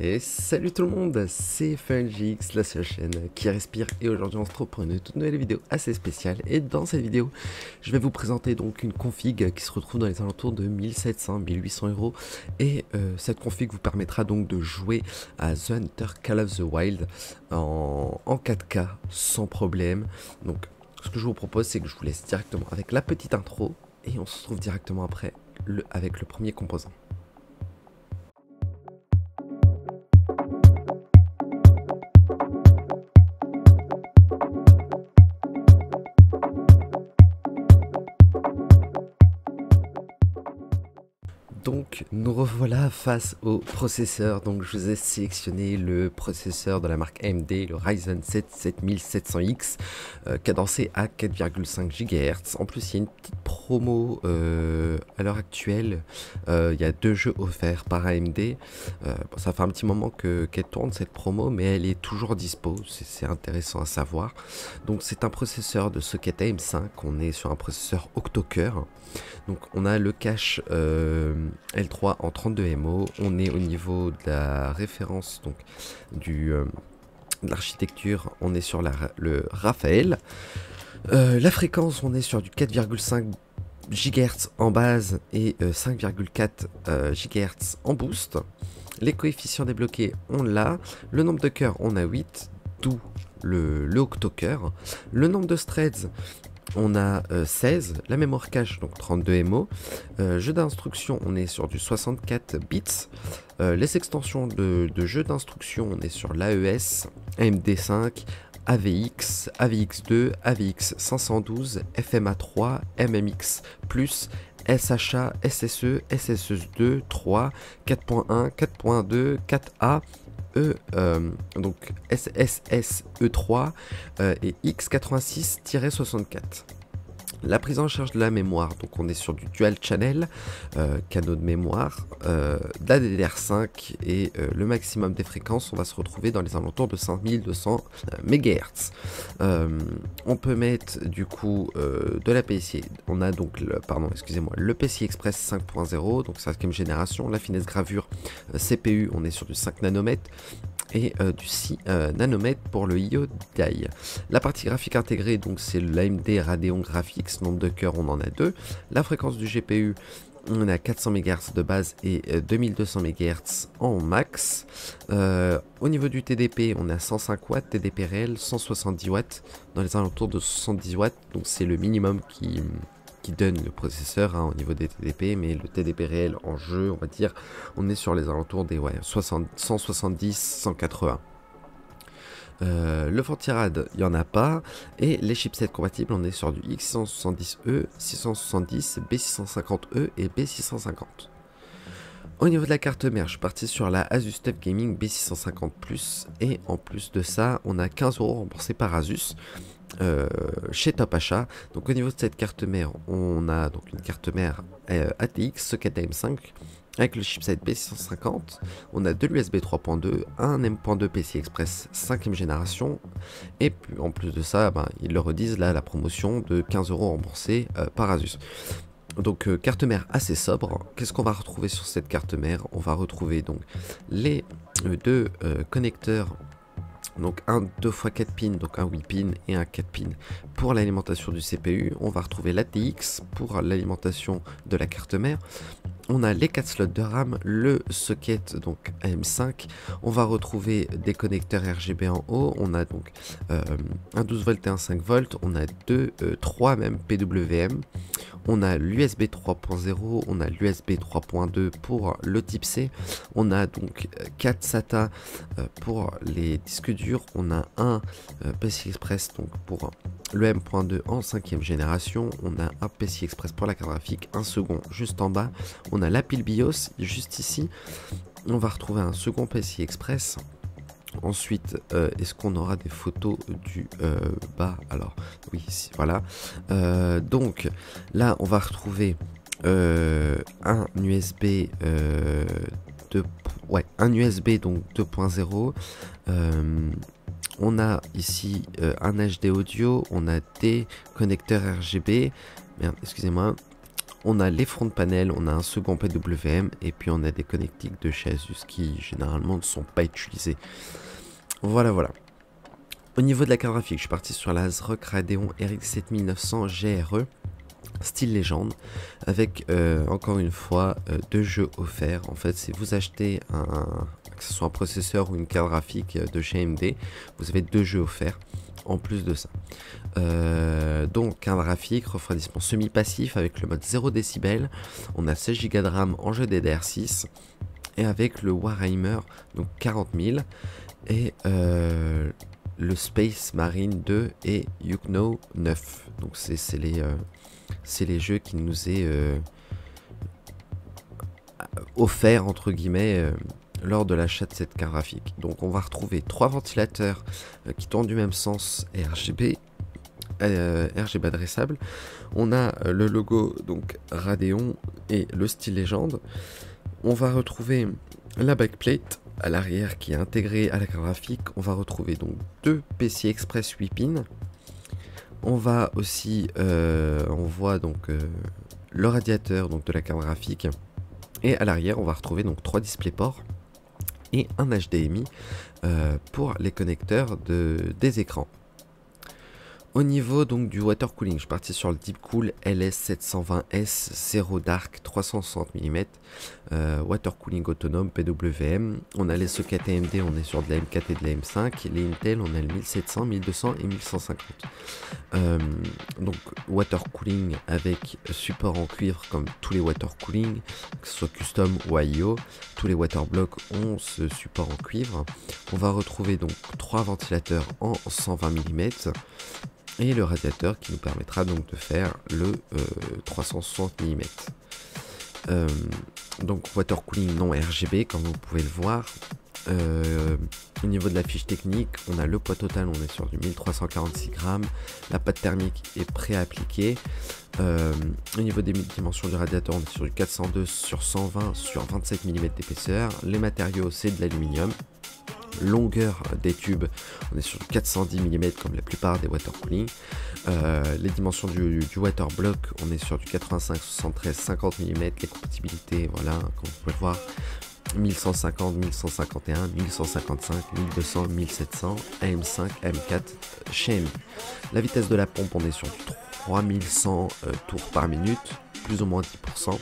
Et salut tout le monde, c'est FunGX, la seule chaîne qui respire, et aujourd'hui on se retrouve pour une toute nouvelle vidéo assez spéciale. Et dans cette vidéo, je vais vous présenter donc une config qui se retrouve dans les alentours de 1700-1800 euros. Et cette config vous permettra donc de jouer à The Hunter Call of the Wild en 4K sans problème. Donc ce que je vous propose, c'est que je vous laisse directement avec la petite intro et on se retrouve directement après avec le premier composant. Donc nous revoilà face au processeur. Donc je vous ai sélectionné le processeur de la marque AMD, le Ryzen 7 7700X, cadencé à 4,5 GHz. En plus il y a une petite promo à l'heure actuelle. Il y a 2 jeux offerts par AMD. Bon, ça fait un petit moment qu'elle tourne cette promo, mais elle est toujours dispo. C'est intéressant à savoir. Donc c'est un processeur de socket AM5. On est sur un processeur octo-cœur. Donc on a le cache L3 en 32 MO, on est au niveau de la référence donc de l'architecture, on est sur le Raphaël. La fréquence, on est sur du 4,5 GHz en base et 5,4 GHz en boost. Les coefficients débloqués, on l'a. Le nombre de cœurs, on a 8, d'où le octo-cœur. Le nombre de threads, on a 16, la mémoire cache donc 32 MO, jeu d'instruction on est sur du 64 bits, les extensions de jeu d'instruction on est sur l'AES, AMD5, AVX, AVX2, AVX 512, FMA3, MMX+, SHA, SSE, SSE2, 3, 4.1, 4.2, 4A, donc SSSE3 et X86-64. La prise en charge de la mémoire, donc on est sur du dual channel, canaux de mémoire, de la DDR5 et le maximum des fréquences, on va se retrouver dans les alentours de 5200 MHz. On peut mettre du coup de la PCI, on a donc le PCI Express 5.0, donc 5e génération, la finesse gravure CPU, on est sur du 5 nanomètres. Et du 6 nanomètres pour le IO die. La partie graphique intégrée, donc c'est l'AMD Radeon Graphics, nombre de cœurs on en a 2. La fréquence du GPU, on a 400 MHz de base et 2200 MHz en max. Au niveau du TDP, on a 105 watts, TDP réel 170 watts, dans les alentours de 70 watts, donc c'est le minimum qui donne le processeur au niveau des TDP, mais le TDP réel en jeu, on va dire, on est sur les alentours des 170, 180. Le FortiRAD, il n'y en a pas, et les chipsets compatibles, on est sur du X670E, 670, B650E et B650. Au niveau de la carte mère, je suis parti sur la Asus TUF Gaming B650+, et en plus de ça, on a 15 € remboursés par Asus. Chez Top Achat. Donc au niveau de cette carte mère, on a donc une carte mère ATX socket AM5 avec le chipset B650. On a de l'USB 3.2, un M.2 PCI Express 5e génération, et puis, en plus de ça, ils le redisent là, la promotion de 15 € remboursés par Asus. Donc carte mère assez sobre. Qu'est-ce qu'on va retrouver sur cette carte mère? On va retrouver donc les deux connecteurs, donc un 2x4 pins, donc un 8 pins et un 4 pins pour l'alimentation du CPU. On va retrouver l'ATX pour l'alimentation de la carte mère. On a les 4 slots de RAM, le socket donc AM5. On va retrouver des connecteurs RGB en haut. On a donc un 12 volts et un 5 volts. On a 3 même PWM. On a l'USB 3.0, on a l'USB 3.2 pour le type C, on a donc 4 SATA pour les disques durs, on a un PCI Express donc pour le M.2 en 5e génération, on a un PCI Express pour la carte graphique, un second juste en bas, on a la pile BIOS juste ici, on va retrouver un second PCI Express. Ensuite, est-ce qu'on aura des photos du bas? Alors, oui, voilà. Donc, là, on va retrouver un USB un USB donc 2.0. On a ici un HD audio, on a des connecteurs RGB. Merde, excusez-moi. On a les front panels, on a un second PWM et puis on a des connectiques de chez Asus qui généralement ne sont pas utilisés. Voilà. Au niveau de la carte graphique, je suis parti sur la ASRock Radeon RX 7900 GRE, style légende, avec encore une fois 2 jeux offerts. En fait, si vous achetez que ce soit un processeur ou une carte graphique de chez AMD, vous avez 2 jeux offerts en plus de ça. Donc carte graphique, refroidissement semi-passif avec le mode 0 décibel. On a 16 Go de RAM en jeu DDR6 et avec le Warhammer donc 40 000 et le Space Marine 2 et Yukno 9. Donc c'est les jeux qui nous est offert entre guillemets lors de l'achat de cette carte graphique. Donc on va retrouver 3 ventilateurs qui tournent du même sens et RGB adressable. On a le logo donc Radeon et le style légende. On va retrouver la backplate à l'arrière qui est intégrée à la carte graphique. On va retrouver donc 2 PCI Express 8 pins. On va aussi, on voit donc le radiateur donc de la carte graphique. Et à l'arrière, on va retrouver donc 3 DisplayPort et un HDMI pour les connecteurs des écrans. Au niveau donc du water cooling, je suis parti sur le Deepcool LS720S Zero Dark 360 mm, water cooling autonome PWM. On a les sockets AMD, on est sur de la M4 et de la M5. Les Intel, on a le 1700, 1200 et 1150. Donc water cooling avec support en cuivre comme tous les water cooling, que ce soit custom ou IO. Tous les water blocks ont ce support en cuivre. On va retrouver donc 3 ventilateurs en 120 mm. Et le radiateur qui nous permettra donc de faire le 360 mm. Donc water cooling non RGB comme vous pouvez le voir. Au niveau de la fiche technique, on a le poids total, on est sur du 1346 grammes. La pâte thermique est pré-appliquée. Au niveau des dimensions du radiateur, on est sur du 402 sur 120 sur 27 mm d'épaisseur. Les matériaux, c'est de l'aluminium. Longueur des tubes, on est sur 410 mm comme la plupart des water cooling. Les dimensions du water block, on est sur du 85, 73, 50 mm. Les compatibilités, voilà, comme vous pouvez le voir, 1150, 1151, 1155, 1200, 1700, AM5, AM4 chez AMD. La vitesse de la pompe, on est sur 3100 tours par minute, plus ou moins 10%.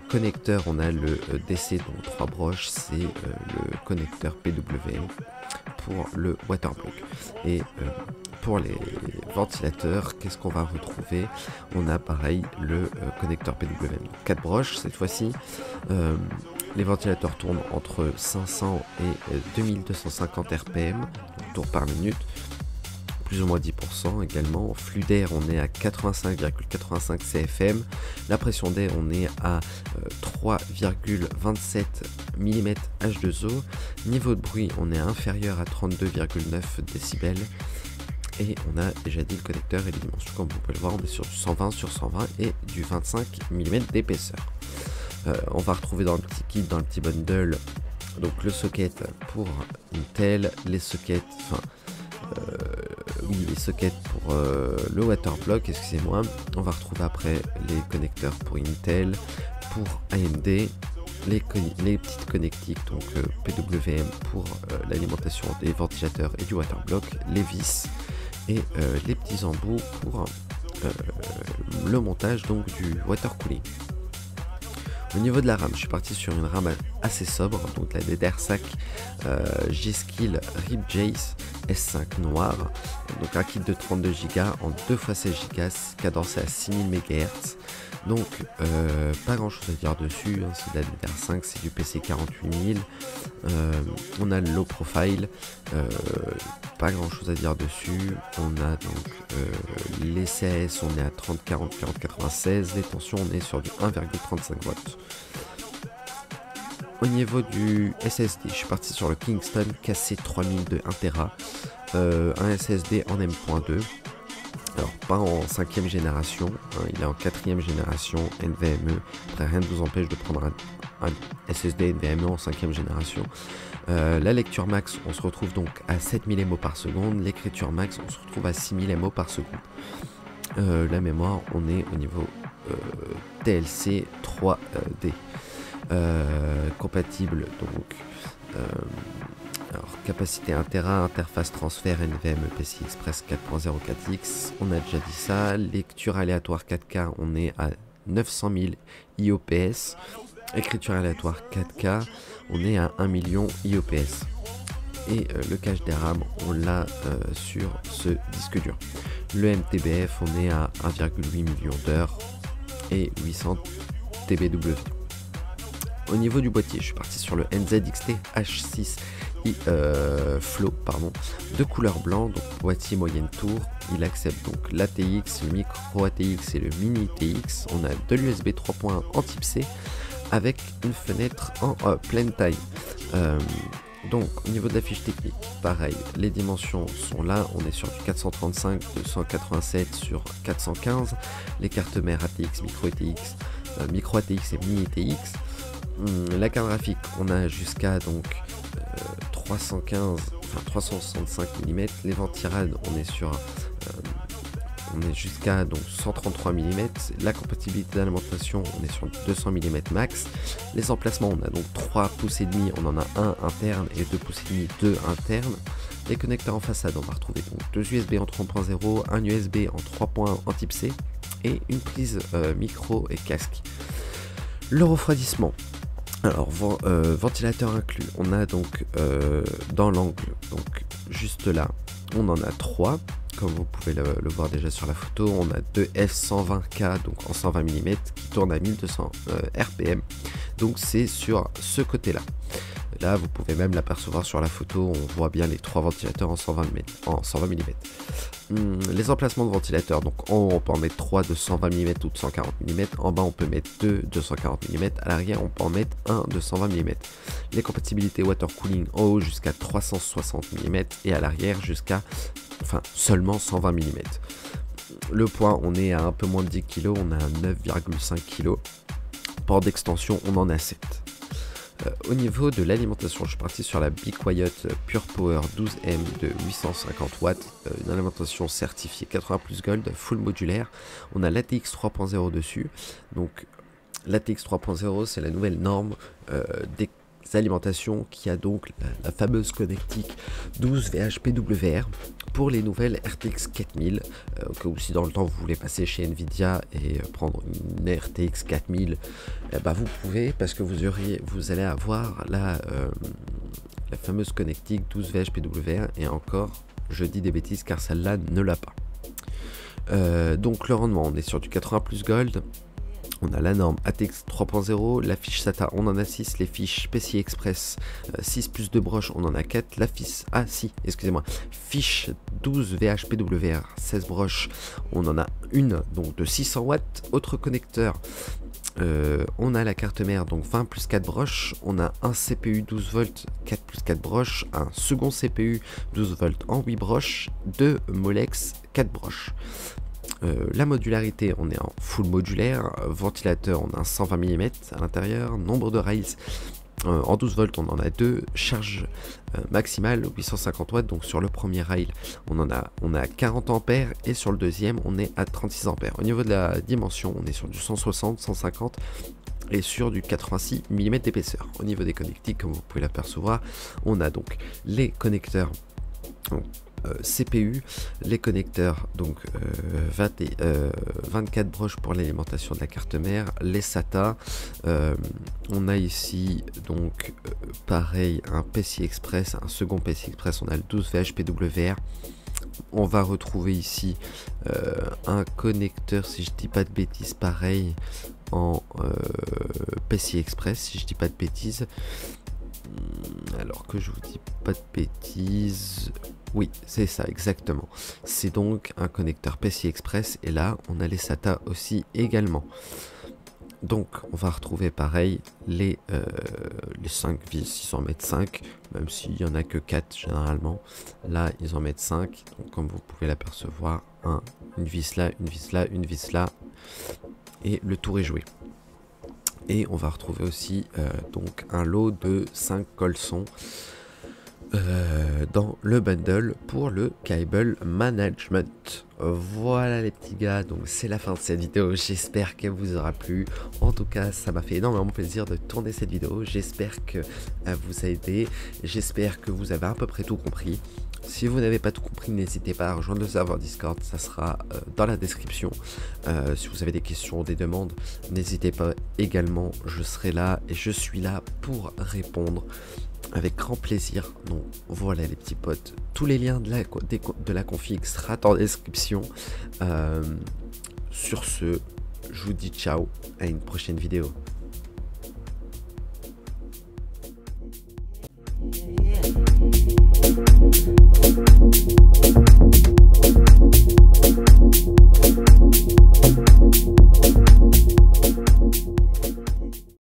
Connecteur, on a le DC, donc 3 broches, c'est le connecteur PWM pour le water block. Et pour les ventilateurs, qu'est-ce qu'on va retrouver? On a pareil le connecteur PWM, 4 broches cette fois-ci. Les ventilateurs tournent entre 500 et 2250 RPM, donc tours par minute. Plus ou moins 10% également. Flux d'air, on est à 85,85 CFM. La pression d'air, on est à 3,27 mm H2O. Niveau de bruit, on est inférieur à 32,9 décibels. Et on a déjà dit le connecteur et les dimensions, comme vous pouvez le voir, on est sur du 120 sur 120 et du 25 mm d'épaisseur. On va retrouver dans le petit kit, dans le petit bundle, donc le socket pour Intel, les sockets, les sockets pour le water block, excusez-moi. On va retrouver après les connecteurs pour Intel, pour AMD, les petites connectiques, donc PWM pour l'alimentation des ventilateurs et du water block, les vis et les petits embouts pour le montage donc du water cooling. Au niveau de la RAM, je suis parti sur une RAM assez sobre, donc la DDR5 G-Skill RIP Jace S5 noir, donc un kit de 32 Go en 2 x 16 Go, cadencé à 6000 MHz. Donc pas grand chose à dire dessus, hein, c'est de la DDR5, c'est du PC 48000. On a le low profile, pas grand chose à dire dessus. On a donc les CAS, on est à 30, 40, 40, 96. Les tensions, on est sur du 1,35 watts. Au niveau du SSD, je suis parti sur le Kingston KC3000 de 1TB, un SSD en M.2. Alors pas en 5ème génération, hein, il est en 4ème génération NVMe. Après, rien ne vous empêche de prendre un SSD NVMe en 5ème génération. La lecture max, on se retrouve donc à 7000 MO par seconde. L'écriture max, on se retrouve à 6000 MO par seconde. La mémoire, on est au niveau TLC 3D. Compatible donc. Alors, capacité 1 Tera, interface transfert NVMe PCI Express 4.0 4X, on a déjà dit ça. Lecture aléatoire 4K, on est à 900 000 IOPS. Écriture aléatoire 4K, on est à 1 million IOPS. Et le cache des RAM, on l'a sur ce disque dur. Le MTBF, on est à 1,8 million d'heures et 800 TBW. Au niveau du boîtier, je suis parti sur le NZXT H6 Flow, de couleur blanc, donc boîtier moyenne tour. Il accepte donc l'ATX, le micro ATX et le mini TX. On a de l'USB 3.1 en type C avec une fenêtre en pleine taille. Donc au niveau de la fiche technique, pareil, les dimensions sont là, on est sur du 435, 287 sur 415, les cartes mères ATX, micro ATX et mini ATX. La carte graphique, on a jusqu'à donc 365 mm, les ventirades, on est sur jusqu'à donc 133 mm, la compatibilité d'alimentation, on est sur 200 mm max. Les emplacements, on a donc 3 pouces et demi, on en a un interne et 2 pouces et demi, 2 internes. Les connecteurs en façade, on va retrouver donc 2 USB en 3.0, un USB en 3.1 en type C et une prise micro et casque. Le refroidissement. Alors, ventilateur inclus, on a donc dans l'angle, donc juste là, on en a 3, comme vous pouvez le voir déjà sur la photo. On a deux F120K, donc en 120 mm, qui tournent à 1200 RPM, donc c'est sur ce côté-là. Là, vous pouvez même l'apercevoir sur la photo, on voit bien les 3 ventilateurs en 120 mm. Les emplacements de ventilateurs, donc en haut on peut en mettre 3 de 120 mm ou de 140 mm, en bas on peut mettre 2 de 140 mm, à l'arrière on peut en mettre 1 de 120 mm. Les compatibilités water cooling en haut jusqu'à 360 mm et à l'arrière jusqu'à seulement 120 mm. Le poids, on est à un peu moins de 10 kg, on a 9,5 kg. Port d'extension, on en a 7. Au niveau de l'alimentation, je suis parti sur la Be Quiet Pure Power 12M de 850 watts, une alimentation certifiée 80 plus Gold, full modulaire. On a l'ATX 3.0 dessus. Donc l'ATX 3.0, c'est la nouvelle norme des alimentations qui a donc la fameuse connectique 12 VHPWR pour les nouvelles RTX 4000. Au cas où si dans le temps vous voulez passer chez Nvidia et prendre une RTX 4000, vous pouvez, parce que vous allez avoir la fameuse connectique 12 VHPWR, et encore je dis des bêtises car celle-là ne l'a pas. Donc le rendement, on est sur du 80 plus Gold. On a la norme ATX 3.0, la fiche SATA on en a 6, les fiches PCI Express 6 plus 2 broches on en a 4, la fiche, fiche 12 VHPWR 16 broches on en a une, donc de 600 watts. Autre connecteur, on a la carte mère, donc 20 plus 4 broches, on a un CPU 12 volts 4 plus 4 broches, un second CPU 12 volts en 8 broches, 2 Molex 4 broches. La modularité, on est en full modulaire. Ventilateur, on a un 120 mm à l'intérieur. Nombre de rails en 12 volts, on en a 2. Charge maximale 850 watts. Donc sur le premier rail, on a 40 ampères et sur le deuxième, on est à 36 ampères. Au niveau de la dimension, on est sur du 160, 150 et sur du 86 mm d'épaisseur. Au niveau des connectiques, comme vous pouvez l'apercevoir, on a donc les connecteurs CPU, les connecteurs donc 24 broches pour l'alimentation de la carte mère, les SATA, on a ici donc pareil un PCI Express, un second PCI Express, on a le 12 VHPWR. On va retrouver ici un connecteur, si je dis pas de bêtises, pareil en PCI Express, si je dis pas de bêtises. Alors que je vous dis pas de bêtises, oui c'est ça exactement, c'est donc un connecteur PCI Express, et là on a les SATA aussi également. Donc on va retrouver pareil les 5 vis, ils en mettent 5, même s'il n'y en a que 4 généralement, là ils en mettent 5, donc comme vous pouvez l'apercevoir, une vis là, une vis là, une vis là, et le tour est joué. Et on va retrouver aussi donc un lot de 5 colsons dans le bundle pour le cable management. Voilà les petits gars, donc c'est la fin de cette vidéo, j'espère qu'elle vous aura plu. En tout cas, ça m'a fait énormément plaisir de tourner cette vidéo, j'espère que elle vous a aidé, j'espère que vous avez à peu près tout compris. Si vous n'avez pas tout compris, n'hésitez pas à rejoindre le serveur Discord, ça sera dans la description. Si vous avez des questions, des demandes, n'hésitez pas également, je serai là et je suis là pour répondre avec grand plaisir. Donc voilà les petits potes, tous les liens de la config sera en description. Sur ce, je vous dis ciao, à une prochaine vidéo.